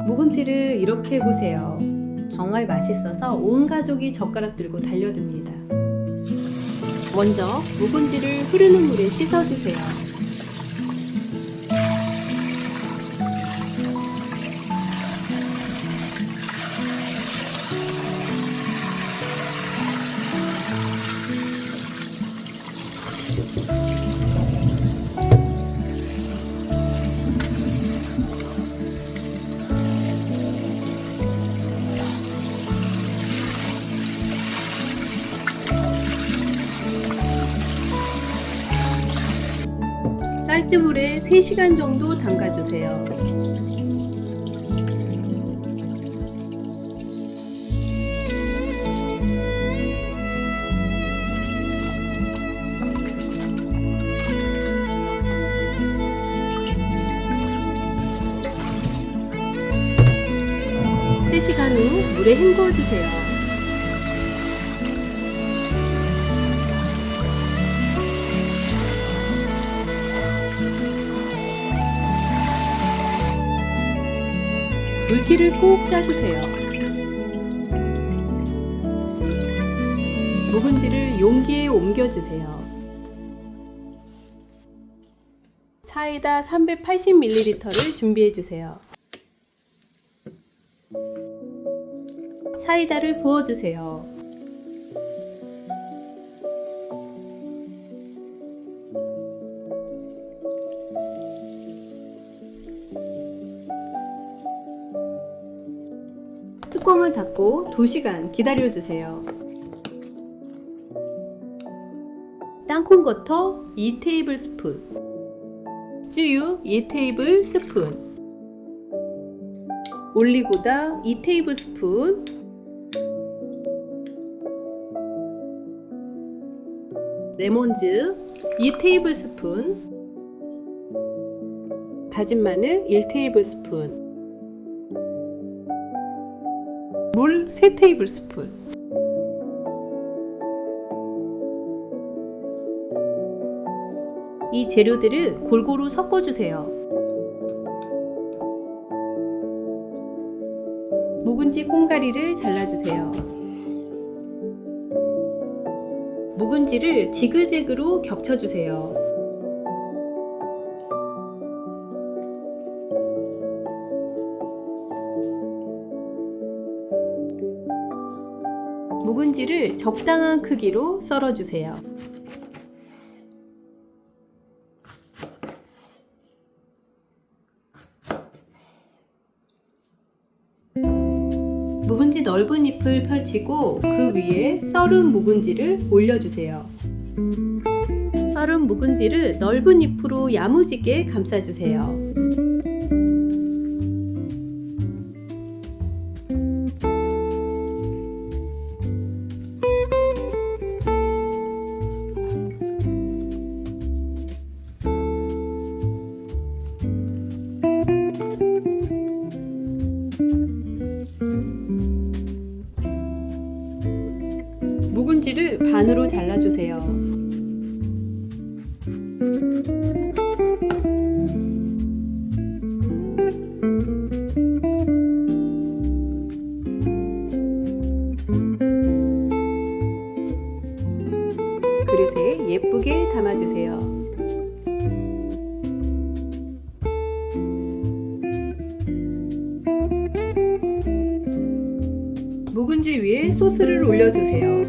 묵은지를 이렇게 보세요. 정말 맛있어서 온 가족이 젓가락 들고 달려듭니다. 먼저 묵은지를 흐르는 물에 씻어주세요. 쌀뜨물에 3시간 정도 담가주세요. (3시간) 후 물에 헹궈주세요. 물기를 꼭 짜주세요. 묵은지를 용기에 옮겨주세요. 사이다 380ml를 준비해주세요. 사이다를 부어주세요. 뚜껑을 닫고 2시간 기다려주세요. 땅콩버터 2테이블스푼, 쯔유 2테이블스푼, 올리고당 2테이블스푼, 레몬즙 2테이블스푼, 다진 마늘 1테이블스푼, 물 3테이블스푼. 이 재료들을 골고루 섞어주세요. 묵은지 꽁가리를 잘라주세요. 묵은지를 지그재그로 겹쳐주세요. 묵은지를 적당한 크기로 썰어주세요. 묵은지 넓은 잎을 펼치고 그 위에 썰은 묵은지를 올려주세요. 썰은 묵은지를 넓은 잎으로 야무지게 감싸주세요. 묵은지를 반으로 잘라주세요. 그릇에 예쁘게 담아주세요. 묵은지 위에 소스를 올려주세요.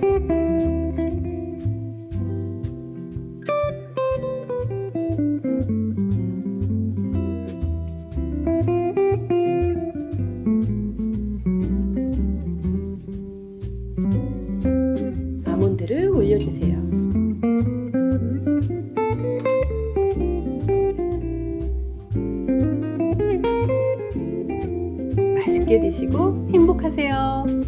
아몬드를 올려주세요. 맛있게 드시고 행복하세요.